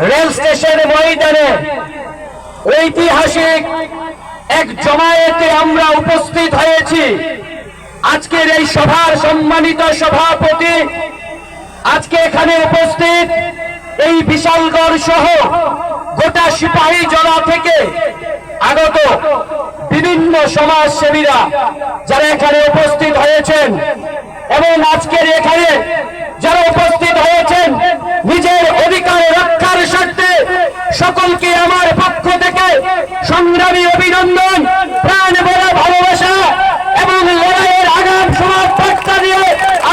Rail station ময়দানে ঐতিহাসিক এক জমায়েতে আমরা উপস্থিত হয়েছি। আজকের এই সভার সম্মানিত সভাপতি, আজকে এখানে উপস্থিত এই বিশালগড় সহ গোটা সিপাহীজলা থেকে আগত বিভিন্ন সমাজসেবীরা যারা এখানে উপস্থিত হয়েছেন এবং আজকের এখানে যারা উপস্থিত হয়েছেন নিজের অধিকার রক্ষার স্বার্থে সকলকে আমার পক্ষ থেকে সংগ্রামী অভিনন্দন, প্রাণ ভরা ভালোবাসা এবং লড়াইয়ের আগাম সমাজ বার্তা দিয়ে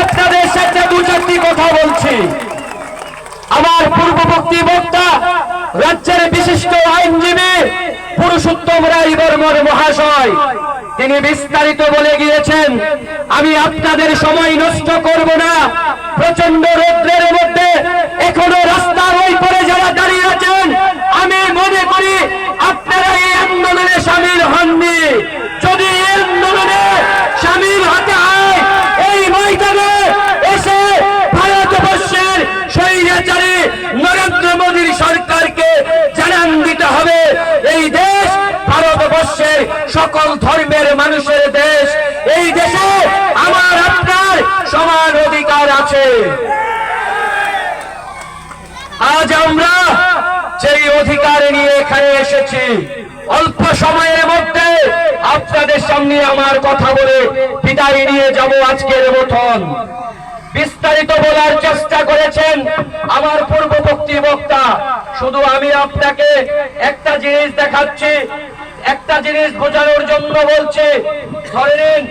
আপনাদের সাথে দু চারটি কথা বলছি। আমার পূর্ববর্তী বক্তা রাজ্যের বিশিষ্ট আইনজীবী পুরুষোত্তম রায় বর্মন মহাশয় তিনি বিস্তারিত বলে গিয়েছেন। আমি আপনাদের সময় নষ্ট করব না। প্রচন্ড রৌদ্রের মধ্যে এখনো রাস্তার ওই পরে যারা দাঁড়িয়ে আছেন, আমি মনে করি আপনারা এই আন্দোলনে সামিল হননি। যদি এই আন্দোলনে সামিল হতে হয়, এই ময়দানে এসে ভারতবর্ষের স্বৈরাচারী নরেন্দ্র মোদীর সরকারকে জানান দিতে হবে এই দেশ ভারতবর্ষের সকল ধর্মের মানুষের দেশ। এই দেশে আমার আপনার সমান অধিকার আছে। আজ আমরা সেই অধিকার নিয়ে এখানে এসেছি। অল্প সময়ের মধ্যে আপনাদের সামনে আমার কথা বলে বিদায় নিয়ে যাব আজকের মতন। বিস্তারিত বলার চেষ্টা করেছেন আমার পূর্ববর্তী বক্তা। শুধু আমি আপনাকে একটা জিনিস দেখাচ্ছি, একটা জিনিস বোঝানোর জন্য বলছি। ধরে নিন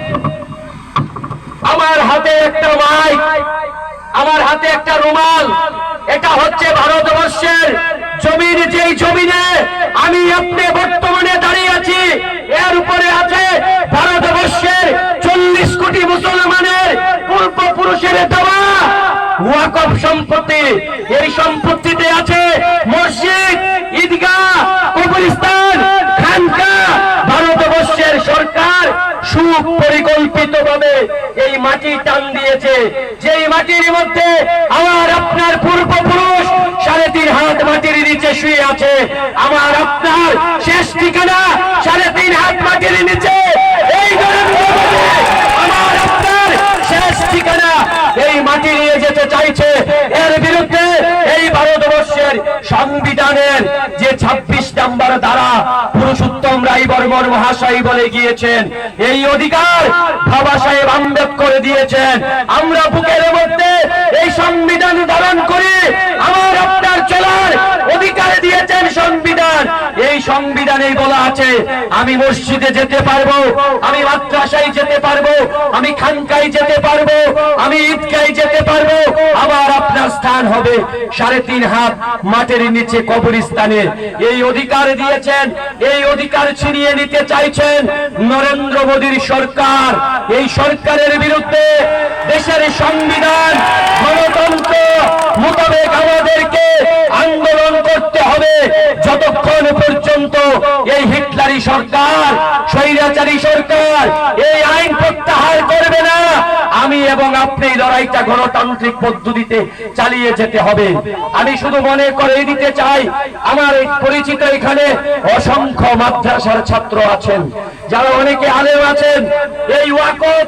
আমার হাতে একটা মাইক, আমার হাতে একটা রুমাল, এটা হচ্ছে ভারতবর্ষের জমিন। যেই জমিনে আমি আপনি বর্তমানে দাঁড়িয়ে আছি, এর উপরে আছে ভারতবর্ষের 40 কোটি মুসলমানের পূর্বপুরুষের দেওয়া ওয়াকফ সম্পত্তি। এই সম্পত্তিতে আছে মসজিদ, ঈদগাহ, কবরস্থান, খানকা। ভারতবর্ষের সরকার সুপরিকল্পিতভাবে এই মাটি টান দিয়েছে, যেই মাটির মধ্যে আমার আপনার পূর্বপুরুষ 3.5 হাত মাটির নিচে শুয়ে আছে। আমার আপনার শেষ ঠিকানা 3.5 হাত মাটির নিচে। এই আমার আপনার শেষ ঠিকানা এই মাটি নিয়ে যেতে চাইছে। এর বিরুদ্ধে এই ভারতবর্ষের সংবিধানের যে 26 নম্বর ধারা পুরুষোত্তম রায় বর্মন মহাশয় বলে গিয়েছেন, এই অধিকার বাবা সাহেব আম্বেদকর দিয়েছেন। আমরা বুকের মধ্যে এই সংবিধান ধারণ করি। আমার আপনার চলার অধিকার দিয়েছেন সংবিধান। এই সংবিধানে বলা আছে আমি মসজিদে যেতে পারবো, আমি মাদ্রাসায় যেতে পারবো, আমি খানকায় যেতে পারবো, আমি ঈদগায় যেতে পারবো। আবার আপনার স্থান হবে 3.5 হাত মাটির নিচে কবরস্থানে। এই অধিকার দিয়েছেন। এই অধিকার ছিনিয়ে নিতে চাইছেন নরেন্দ্র মোদীর সরকার। এই সরকারের বিরুদ্ধে দেশের সংবিধান গণতন্ত্র মোতাবেক আমাদেরকে আন্দোলন করতে হবে যতক্ষণ পর্যন্ত এই হিটলারি সরকার, স্বৈরাচারী সরকার এই আইন প্রত্যাহার করবে না। আমি এবং আপনি লড়াইটা গণতান্ত্রিক পদ্ধতিতে চালিয়ে যেতে হবে। আমি শুধু মনে করে দিতে চাই, আমার পরিচিত এখানে অসংখ্য মাদ্রাসার ছাত্র আছেন, যারা অনেকে আলেম আছেন। এই ওয়াকফ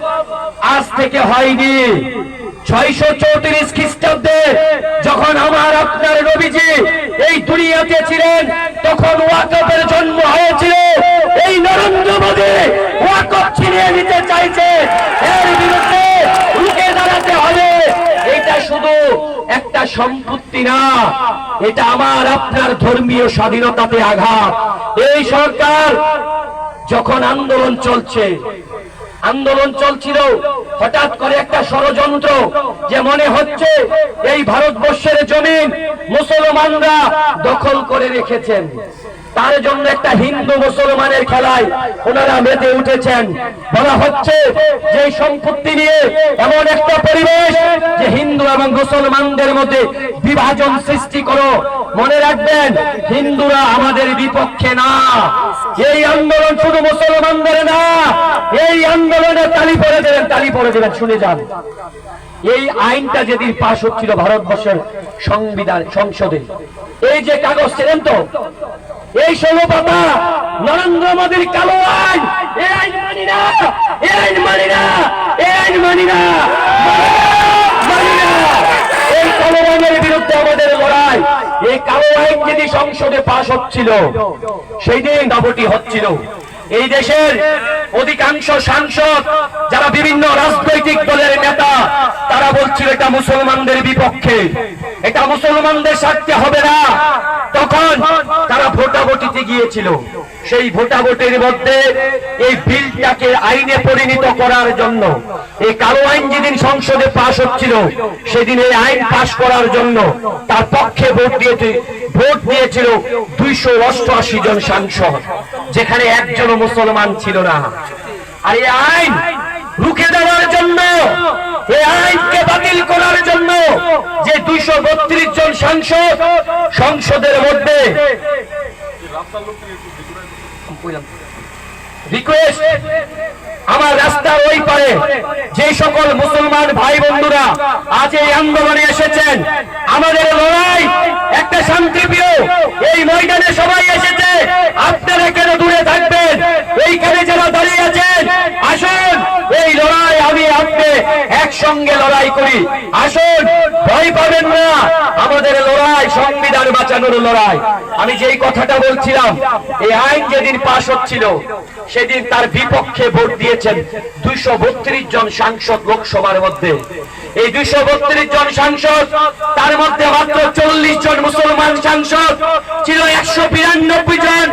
আজ থেকে হয়নি, 634 খ্রিস্টাব্দে যখন আমার আপনার নবীজি এই দুনিয়াতে ছিলেন, তখন ওয়াকফের জন্ম হয়েছিল। এই নরেন্দ্র মোদী ওয়াকফ ছিনিয়ে নিতে চাইছে, এর বিরুদ্ধে রুখে দাঁড়াতে হবে। এটা শুধু একটা সম্পত্তি না, এটা আমার আপনার ধর্মীয় স্বাধীনতাতে আঘাত। এই সরকার যখন আন্দোলন চলছিল, হঠাৎ করে একটা ষড়যন্ত্র, যে মনে হচ্ছে এই ভারতবর্ষের জমিন মুসলমানরা দখল করে রেখেছেন, তার জন্য একটা হিন্দু মুসলমানের খেলায় ওনারা মেতে উঠেছেন। বলা হচ্ছে যে সম্পত্তি নিয়ে এমন একটা পরিবেশ যে হিন্দু এবং মুসলমানদের মধ্যে বিভাজন সৃষ্টি করো। মনে রাখবেন, হিন্দুরা আমাদের বিপক্ষে না। এই আন্দোলন শুধু মুসলমানদের না, এই আন্দোলনে তালি পড়ে দেবেন, শুনে যান। এই আইনটা যেদিন পাশ হচ্ছিল ভারতবর্ষের সংসদে, এই যে কাগজ ছিলেন তো, এই 16 পাতা নরেন্দ্র মোদীর কালো আইন, এই আইন মানি না, এই আইন মানি না, এই আইন মানি না, মানি না। এই কালো আইনের বিরুদ্ধে আমাদের লড়াই। এই কালো আইন যদি সংসদে পাশ হচ্ছিল, সেই দিন দাবটি হচ্ছিল। এই দেশের অধিকাংশ সাংসদ যারা বিভিন্ন রাজনৈতিক দলের নেতা, তারা বলছিল এটা মুসলমানদের বিপক্ষে, এটা মুসলমানদের স্বার্থে হবে না। তখন তারা ভোটাভুটিতে গিয়েছিল। সেই ভোটাভুটির মধ্যে এই বিলটাকে আইনে পরিণত করার জন্য, এই কালো আইন যেদিন সংসদে পাশ হচ্ছিল, সেদিন এই আইন পাশ করার জন্য তার পক্ষে ভোট দিয়েছিল 288 জন সাংসদ, যেখানে একজনও মুসলমান ছিল না। আর এই আইন রুখে দেওয়ার জন্য, এই আইনকে বাতিল করার জন্য যে 232 জন সাংসদ সংসদের মধ্যে রিকোয়েস্ট, আমার রাস্তার ওই পারে যে সকল মুসলমান ভাই বন্ধুরা আজ এই আন্দোলনে এসেছেন, আমাদের লড়াই একটা শান্তিপ্রিয়। এই ময়দানে সবাই এসেছে, আপনারা কেন দূরে থাকবেন? এইখানে যারা দাঁড়িয়ে আছেন, আসুন এই লড়াই আমি আপনি একসঙ্গে লড়াই করি। আসুন, ভয় পাবেন না। আমাদের লড়াই সংবিধান বাঁচানোর লড়াই। আমি যেই কথাটা বলছিলাম, এই আইন যেদিন পাশ হচ্ছিল, সেদিন তার বিপক্ষে ভোট দিয়েছেন 232 জন সাংসদ লোকসভার মধ্যে। এই 232 জন সাংসদ, তার মধ্যে মাত্র 40 জন মুসলমান সাংসদ ছিল। 192 জন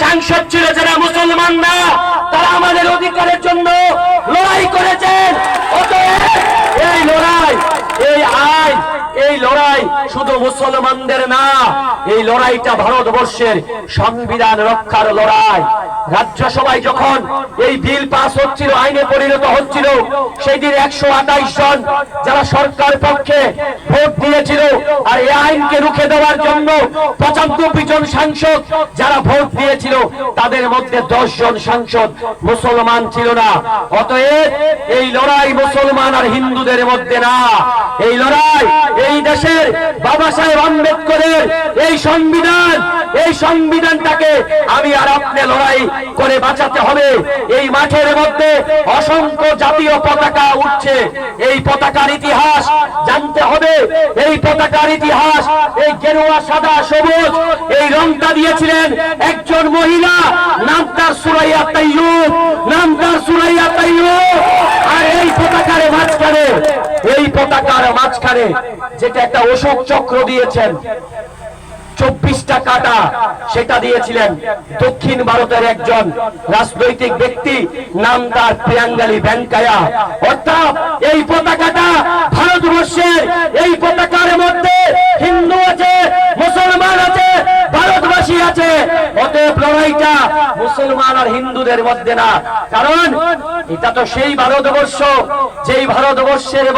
সাংসদ ছিল যারা মুসলমান না। তারা আমাদের অধিকারের জন্য লড়াই করেছেন। অতএব এই লড়াই, এই আইন, এই লড়াই শুধু মুসলমানদের না, এই লড়াইটা ভারতবর্ষের সংবিধান রক্ষার লড়াই। রাজ্যসভায় যখন এই বিল পাস হচ্ছিল, আইনে পরিণত হচ্ছিল, সেই দিন 128 জন যারা সরকার পক্ষে ভোট দিয়েছিল, আর এই আইনকে রুখে দেওয়ার জন্য 95 জন সাংসদ যারা ভোট দিয়েছিল, তাদের মধ্যে 10 জন সাংসদ মুসলমান ছিল না। অতএব এই লড়াই মুসলমান আর হিন্দুদের মধ্যে না, এই লড়াই এই দেশের বাবা সাহেব আম্বেদকরের এই সংবিধান, এই সংবিধানটাকে আমি আর আপনি লড়াই করে বাঁচাতে হবে। এই মাঠের মধ্যে অসংখ্য জাতীয় পতাকা উঠছে, এই পতাকার ইতিহাস জানতে হবে। এই পতাকার ইতিহাস, এই গেরুয়া সাদা সবুজ, এই রংটা দিয়েছিলেন একজন মহিলা, নাম তার সুরাইয়া তাইয়ুব, নাম তার সুরাইয়া তাইয়ুব। আর এই পতাকার মাঝখানে, এই পতাকার মাঝখানে যেটা একটা অশোক চক্র দিয়েছেন, 24টা কাটা, সেটা দিয়েছিলেন দক্ষিণ ভারতের একজন রাজনৈতিক ব্যক্তি, নাম তার প্রিয়াঙ্গালী ভেঙ্কাইয়া। অর্থাৎ এই পতাকাটা ভারতবর্ষের, এই পতাকার মধ্যে হিন্দু আছে, মুসলমান আছে, ভারতবাসী আছে। অতএব লড়াইটা মুসলমান আর হিন্দুদের মধ্যে না, কারণ এটা তো সেই ভারতবর্ষ, যেই ভারতবর্ষের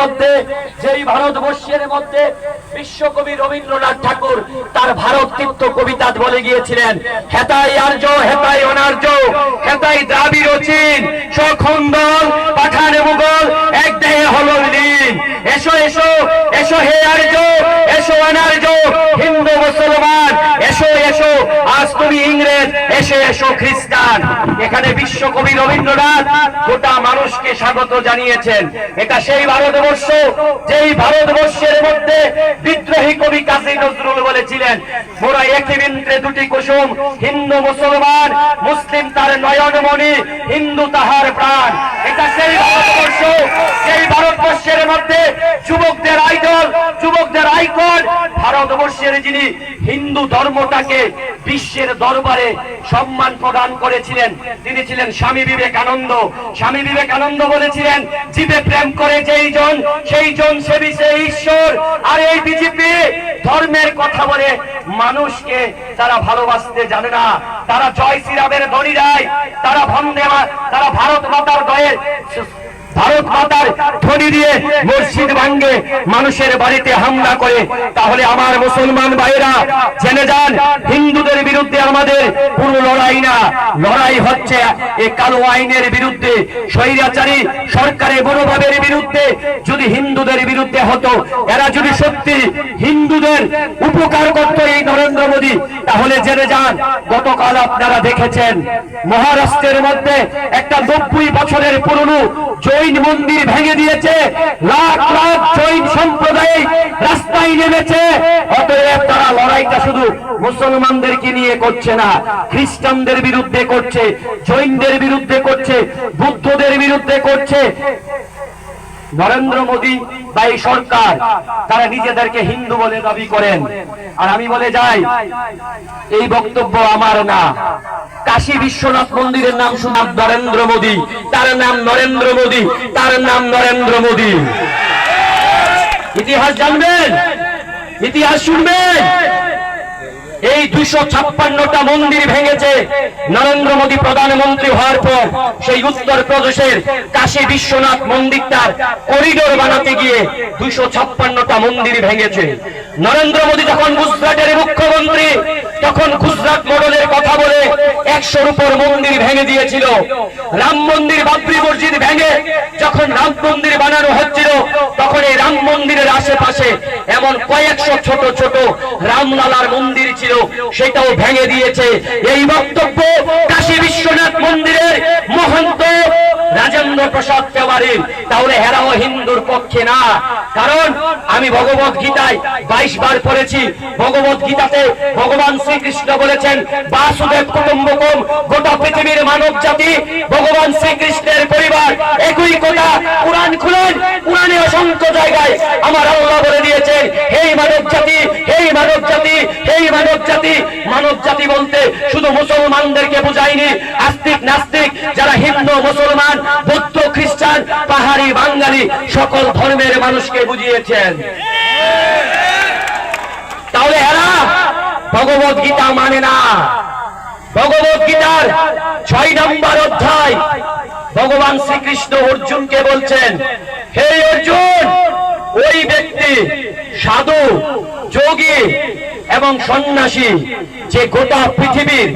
মধ্যে বিশ্বকবি রবীন্দ্রনাথ ঠাকুর তার ভারত তীর্থ কবিতা বলে গিয়েছিলেন, হেতাই আর্য, হেতাই অনার্য, হেতাই দ্রাবিড় চীন, সখন্দল পাঠান মুঘল, এক দেহে হলো লীন। এসো এসো এসো হে আর্য, এসো অনার্য, হিন্দু মুসলমান, এসো এসো আজ তুমি ইংরেজ, দেশে এসো খ্রিস্টান। এখানে বিশ্বকবি রবীন্দ্রনাথ গোটা মানুষকে স্বাগত জানিয়েছেন। এটা সেই ভারতবর্ষ যেই ভারতবর্ষের মধ্যে বিদ্রোহী কবি কাজী নজরুল বলেছিলেন, মোরা একই বৃন্তে দুটি কুসুম, হিন্দু মুসলমান, মুসলিম তার নয়নমণি, হিন্দু তাহার প্রাণ। এটা সেই ভারতবর্ষ যেই ভারতবর্ষের মধ্যে যুবকদের আইডল, যুবকদের আইকন, ভারতবর্ষের যিনি হিন্দু ধর্মটাকে বিশ্বের দরবারে সম্মান প্রদান করেছিলেন তিনি ছিলেন স্বামী বিবেকানন্দ। স্বামী বিবেকানন্দ বলেছিলেন, জীবে প্রেম করে যেই জন সেই জন সেবী সেই ঈশ্বর। আর এই বিজেপি ধর্মের কথা বলে মানুষকে তারা ভালোবাসতে জানে না। তারা জয় শ্রীরামের ধ্বনি দেয়, তারা তারা ভারত মাতার দয়ের ভারত মাতার ধ্বনি দিয়ে মসজিদ ভাঙ্গে, মানুষের বাড়িতে হামলা করে। তাহলে আমার মুসলমান ভাইরা জেনে যান, হিন্দুদের বিরুদ্ধে আমাদের পুরো লড়াই না, লড়াই হচ্ছে এই কালো আইনের বিরুদ্ধে, স্বৈরাচারী সরকারের মনোভাবের বিরুদ্ধে। যদি হিন্দুদের বিরুদ্ধে হতো, এরা যদি সত্যি হিন্দুদের উপকার করত এই নরেন্দ্র মোদী, তাহলে জেনে যান গতকাল আপনারা দেখেছেন মহারাষ্ট্রের মধ্যে একটা 90 বছরের পুরনো জৈন মন্দির ভেঙে দিয়েছে, লাখ লাখ জৈন সম্প্রদায় রাস্তায় নেমেছে। অতএব তারা লড়াইটা শুধু মুসলমানদেরকে নিয়ে করছে না, খ্রিস্টানদের বিরুদ্ধে করছে, জৈনদের বিরুদ্ধে করছে, বুদ্ধদের বিরুদ্ধে করছে। নরেন্দ্র মোদী বা এই সরকার তারা নিজেদেরকে হিন্দু বলে দাবি করেন। আর আমি বলে যাই, এই বক্তব্য আমার না। কাশী বিশ্বনাথ মন্দিরের নাম শুনলাম নরেন্দ্র মোদী, তার নাম নরেন্দ্র মোদী, তার নাম নরেন্দ্র মোদী। ইতিহাস জানবেন, ইতিহাস শুনবেন। এই 256টা মন্দির ভেঙেছে নরেন্দ্র মোদী প্রধানমন্ত্রী হওয়ার পর। সেই উত্তর প্রদেশের কাশী বিশ্বনাথ মন্দিরটার করিডোর বানাতে গিয়ে 256টা মন্দির ভেঙেছে। নরেন্দ্র মোদী যখন গুজরাটের মুখ্যমন্ত্রী, তখন গুজরাট মডেলের কথা বলে 100-র উপর মন্দির ভেঙে দিয়েছিল। রাম মন্দির, বাবরি মসজিদ ভেঙে যখন রাম মন্দির বানানো হচ্ছিল, তখন এই রাম মন্দিরের আশেপাশে এমন কয়েকশো ছোট ছোট রামলালার মন্দির ছিল, সেটাও ভেঙে দিয়েছে। এই বক্তব্য কাশী বিশ্বনাথ মন্দিরের মহন্ত রাজেন্দ্র প্রসাদ তেওয়ারির। তাহলে এরাও হিন্দুর পক্ষে না। কারণ আমি ভগবত গীতায় 22 বার পড়েছি। ভগবত গীতাতে ভগবান শ্রীকৃষ্ণ বলেছেন, বাসুদেব কুটুম্বকম, গোটা পৃথিবীর মানব জাতি ভগবান শ্রীকৃষ্ণের পরিবার। একই কথা কোরআন খুলেন, কোরআনে অসংখ্য জায়গায় আমার আল্লাহ বলে দিয়েছেন, হে মানব জাতি, হে মানব জাতি, হে মানব জাতি। মানব জাতি বলতে শুধু মুসলমানদেরকে বুঝায়নি, আস্তিক নাস্তিক যারা হিন্দু, মুসলমান, বৌদ্ধ, খ্রিস্টান, পাহাড়ি, বাঙালি সকল ধর্মের মানুষকে বুঝিয়েছেন। তাহলে এরা ভগবত গীতা মানে না। ভগবত গীতার 6 নম্বর অধ্যায় ভগবান শ্রীকৃষ্ণ অর্জুনকে বলছেন, হে অর্জুন, ওই ব্যক্তি সাধু, যোগী এবং সন্ন্যাসী যে গোটা পৃথিবীর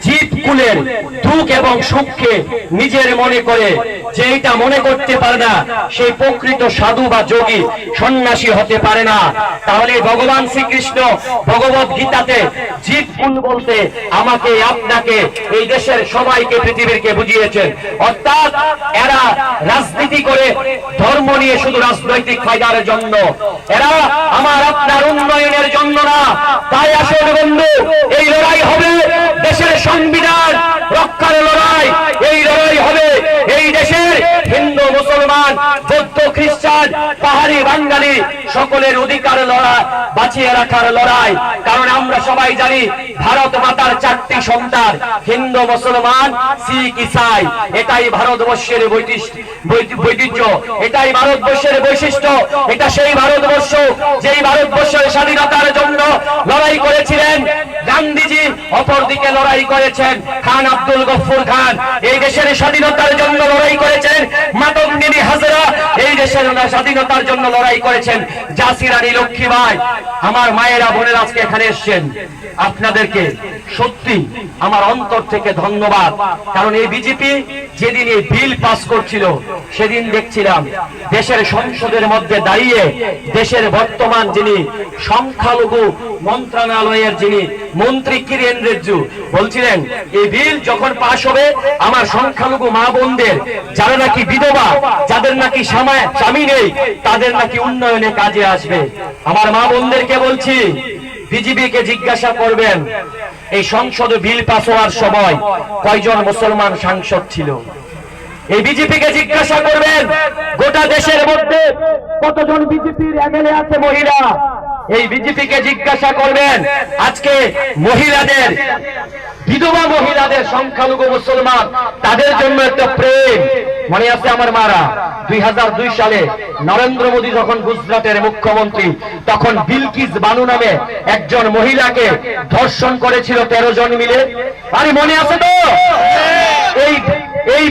জীবকুলের দুঃখ এবং সুখকে নিজের মনে করে, যে এটা মনে করতে পারে না, সেই প্রকৃত সাধু বা যোগী সন্ন্যাসী হতে পারে না। তাহলে ভগবান শ্রীকৃষ্ণ ভগবত গীতাতে জীবকুল বলতে আমাকে, আপনাকে, এই দেশের সবাইকে, পৃথিবীরকে বুঝিয়েছেন। অর্থাৎ এরা রাজনীতি করে ধর্ম নিয়ে শুধু রাজনৈতিক ফায়দার জন্য, এরা আমার আপনার উন্নয়নের জন্য না। তাই আসল বন্ধু, এই লড়াই হবে দেশের সংবিধান রক্ষার লড়াই। এই লড়াই হবে এই দেশের হিন্দু, মুসলমান, বৌদ্ধ, খ্রিস্টান, পাহাড়ি, বাঙালি সকলের অধিকার লড়াই, বাঁচিয়ে রাখার লড়াই। কারণ আমরা সবাই জানি ভারত মাতার 4টি সন্তান, হিন্দু, মুসলমান, শিখ, ইসাই। এটাই ভারতবর্ষের বৈচিত্র্য, এটাই ভারতবর্ষের বৈশিষ্ট্য। এটা সেই ভারতবর্ষ যেই ভারতবর্ষের স্বাধীনতার জন্য লড়াই করেছিলেন গান্ধীজি, অপরদিকে লড়াই করেছেন খান আব্দুল গফুর খান। এই দেশের স্বাধীনতার জন্য লড়াই করেছেন মাতঙ্গিনী হাজরা। এই দেশের স্বাধীনতার জন্য লড়াই করেছেন ঝাঁসি রানী লক্ষ্মীবাই। আমার মায়েরা, বোনেরা আজকে এখানে এসেছেন, আপনাদেরকে সত্যি আমার অন্তর থেকে ধন্যবাদ। কারণ এই বিজেপি যেদিন এই বিল পাস করছিল, সেদিন দেখছিলাম দেশের সংসদের মধ্যে দাঁড়িয়ে দেশের বর্তমান যিনি সংখ্যালঘু মন্ত্রণালয়ের যিনি মন্ত্রী কিরেন রিজিজু বলছিলেন, এই বিল যখন পাশ হবে আমার সংখ্যালঘু মা বোনদের, যারা নাকি বিধবা, যাদের নাকি স্বামী নেই, তাদের নাকি উন্নয়নে কাজে আসবে। আমার মা বোনদেরকে বলছি, বিজেপিকে জিজ্ঞাসা করবেন এই সংসদে বিল পাস হওয়ার সময় কয়জন মুসলমান সাংসদ ছিল। এই বিজেপিকে জিজ্ঞাসা করবেন গোটা দেশের মধ্যে কতজন বিজেপির এমএলএ আছে মহিলা। এই বিজেপিকে জিজ্ঞাসা করবেন আজকে মহিলাদের, বিধবা মহিলাদের, সংখ্যালঘু মুসলমান, তাদের জন্য একটা প্রেম। মনে আছে আমার মারা 2002 সালে নরেন্দ্র মোদী যখন গুজরাটের মুখ্যমন্ত্রী, তখন বিলকিস বানু নামে একজন মহিলাকে ধর্ষণ করেছিল 13 জন মিলে। আরে মনে আছে তো? এই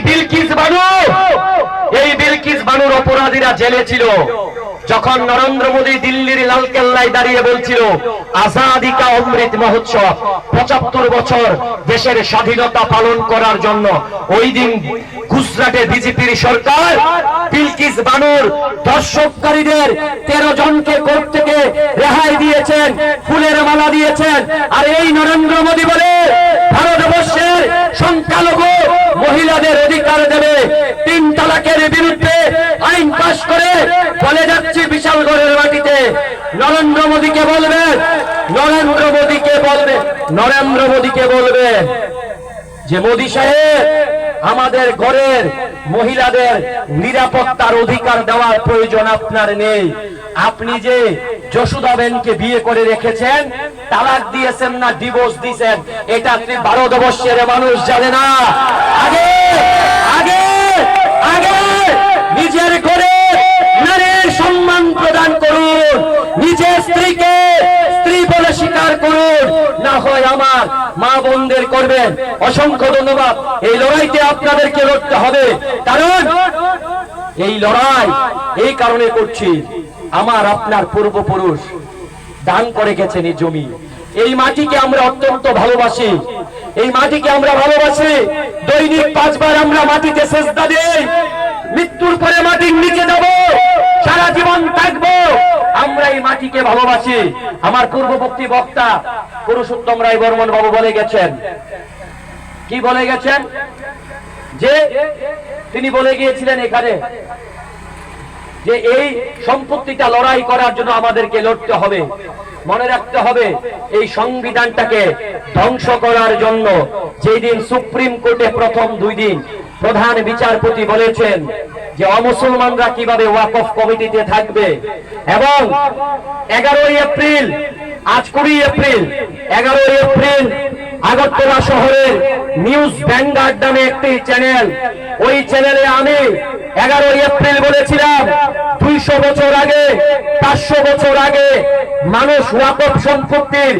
বিলকিস বানুর অপরাধীরা জেলে ছিল। যখন নরেন্দ্র মোদী দিল্লির লালকেল্লায় দাঁড়িয়ে বলছিল আজাদি কা অমৃত মহোৎসব, 75 বছর দেশের স্বাধীনতা পালন করার জন্য, ওই দিন গুজরাটে বিজেপির সরকার বিলকিস বানুর ধর্ষণকারীদের 13 জনকে কোর্ট থেকে রেহাই দিয়েছেন, ফুলের মালা দিয়েছেন। আর এই নরেন্দ্র মোদী বলে ভারতবর্ষের সংখ্যালঘু মহিলাদের অধিকার দেবে। 3 তালাকের বিরুদ্ধে আইন পাশ করে বলে যাচ্ছে বিশালগড়ের মাটিতে। নরেন্দ্র মোদীকে বলবে যে মোদী সাহেব, আমাদের ঘরের মহিলাদের নিরাপত্তার অধিকার দেওয়ার প্রয়োজন আপনার নেই। আপনি যে যশোদাবেনকে বিয়ে করে রেখেছেন, তালাক দিয়েছেন না ডিভোর্স দিয়েছেন, এটা আপনি ভারতবর্ষের মানুষ জানে না। আগে আগে আগে নিজের ঘরে নারীর সম্মান প্রদান করুন, নিজের স্ত্রীকে স্ত্রী বলে স্বীকার করুন, না হয় আমার মা বোনদের করবেন। অসংখ্য ধন্যবাদ। এই লড়াইতে আপনাদেরকে লড়তে হবে, কারণ এই লড়াই এই কারণে করছি, আমার আপনার পূর্বপুরুষ দান করে গেছেন এই জমি। এই মাটিকে আমরা অত্যন্ত ভালোবাসি, এই মাটিকে আমরা ভালোবাসি। দৈনিক 5 বার আমরা মাটিতে সেজদা দেই। মৃত্যুর পরে মাটির নিচে যাব, সারা জীবন থাকবো। আমরা এই মাটিকে ভালোবাসি। আমার পূর্ববর্তী বক্তা পুরুষোত্তম রায় বর্মন বাবু বলে গেছেন, কি বলে গেছেন, যে তিনি বলে গিয়েছিলেন এখানে যে এই সম্পত্তিটা লড়াই করার জন্য আমাদেরকে লড়তে হবে। মনে রাখতে হবে, এই সংবিধানটাকে ধ্বংস করার জন্য যেই দিন সুপ্রিম কোর্টে প্রথম 2 দিন প্রধান বিচারপতি বলেছেন যে অমুসলমানরা কিভাবে ওয়াকফ কমিটিতে থাকবে, এবং 11 এপ্রিল, আজ 20 এপ্রিল, 11 এপ্রিল আগরতলা শহরের নিউজ ভ্যানগার্ড নামে একটি চ্যানেল, ওই চ্যানেলে আমি 11 এপ্রিল বলেছিলাম 200 বছর আগে, 500 বছর আগে মানুষ ওয়াকফ সম্পত্তির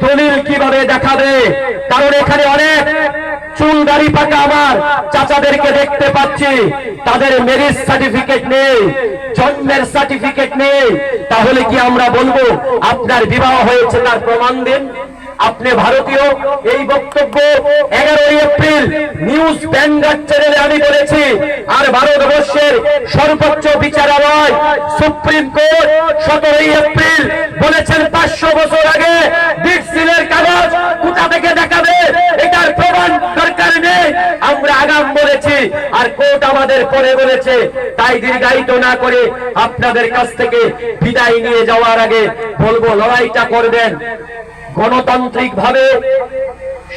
দলিল কিভাবে দেখাবে। কারণ এখানে অনেক চুল দাড়ি পাকা আমার চাচাদেরকে দেখতে পাচ্ছি, তাদের ম্যারেজ সার্টিফিকেট নেই, জন্মের সার্টিফিকেট নেই। তাহলে কি আমরা বলবো আপনার বিবাহ হয়েছে, তার প্রমাণ দিন? আপনি ভারতীয়। এই বক্তব্য 11 এপ্রিল নিউজ ভ্যানগার্ড চ্যানেলে আমি বলেছি। আর ভারতবর্ষের সর্বোচ্চ বিচারালয় সুপ্রিম কোর্ট 17 এপ্রিল বলেছেন 500 বছর আগে ডিক্সিলের কাগজ কোথা থেকে দেখাবে, এটার প্রমাণ দরকার নেই। আমরা আগাম বলেছি, আর কোর্ট আমাদের পরে বলেছে। তাই দীর্ঘায়িত না করে আপনাদের কাছ থেকে বিদায় নিয়ে যাওয়ার আগে বলবো, লড়াইটা করবেন গণতান্ত্রিক ভাবে,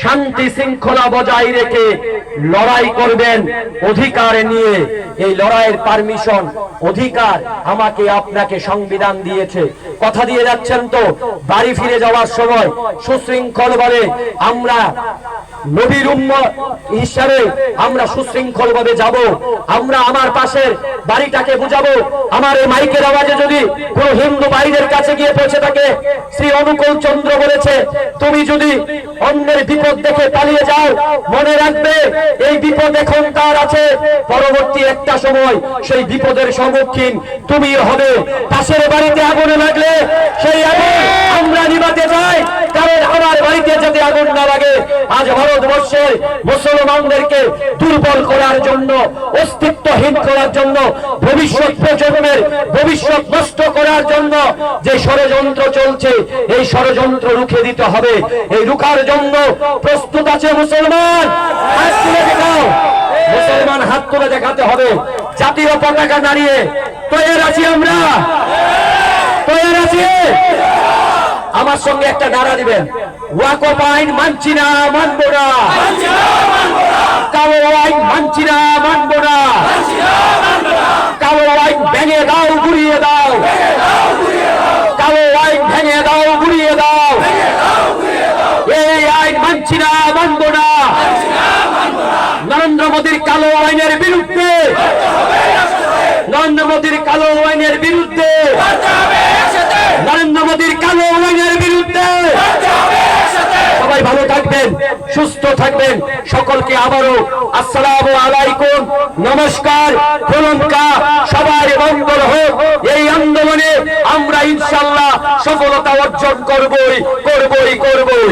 শান্তি শৃঙ্খলা বজায় রেখে লড়াই করবেন অধিকার নিয়ে। এই লড়াইয়ের পারমিশন, অধিকার আমাকে আপনাকে সংবিধান দিয়েছে। কথা দিয়ে যাচ্ছেন তো, বাড়ি ফিরে যাওয়ার সময় সুশৃঙ্খল ভাবে আমরা নবীর উম্মত হিসাবে আমরা সুশৃঙ্খল ভাবে যাব। আমরা আমার পাশের বাড়িটাকে বুঝাবো। আমার এই মাইকের আওয়াজে যদি কোন হিন্দু ভাইদের কাছে গিয়ে পৌঁছে থাকে, শ্রী অনুকূল চন্দ্র বলেছে, তুমি যদি অন্যের বিপদ দেখে পালিয়ে যাও, মনে রাখবে এই বিপদ এখন কার আছে, পরবর্তী একটা সময় সেই বিপদের সম্মুখীন তুমি হবে। পাশের বাড়িতে আগুন লাগলে সেই আগুন আমরা নিভাতে যাই, কারণ আমার বাড়িতে যাতে আগুন না লাগে আজ ভারতবর্ষের মুসলমানদেরকে দুর্বল করার জন্য, অস্তিত্বহীন করার জন্য, ভবিষ্যৎ প্রজন্মের ভবিষ্যৎ নষ্ট করার জন্য যে ষড়যন্ত্র চলছে, এই ষড়যন্ত্র রুখে দিতে হবে। এই রুখার জন্য প্রস্তুত আছে মুসলমান? হাত তুলে দেখাও। মুসলমান হাত তুলে দেখাতে হবে। জাতীয় পতাকা দাঁড়িয়ে তৈরি আছি আমরা, তৈরি আছি। আমার সঙ্গে একটা নারা দিবেন, ওয়াকফ আইন মানছি না, মানবো না। কালো আইন মানছি না, মানবো না। কালো আইন ভেঙে দাও, গুড়িয়ে দাও। কালো আইন ভেঙে দাও, গুড়িয়ে দাও। এই আইন মানছি না, মানবো না। নরেন্দ্র মোদীর কালো আইনের বিরুদ্ধে, নরেন্দ্র মোদীর কালো আইনের বিরুদ্ধে, নরেন্দ্র মোদীর কালো আইনের বিরুদ্ধে। সবাই ভালো থাকবেন, সুস্থ থাকবেন। সকলকে আবারও আসসালামু আলাইকুম, নমস্কার, প্রণামকা। সবার মঙ্গল হোক। এই আন্দোলনে আমরা ইনশাআল্লাহ সফলতা অর্জন করবই, করবই, করবই।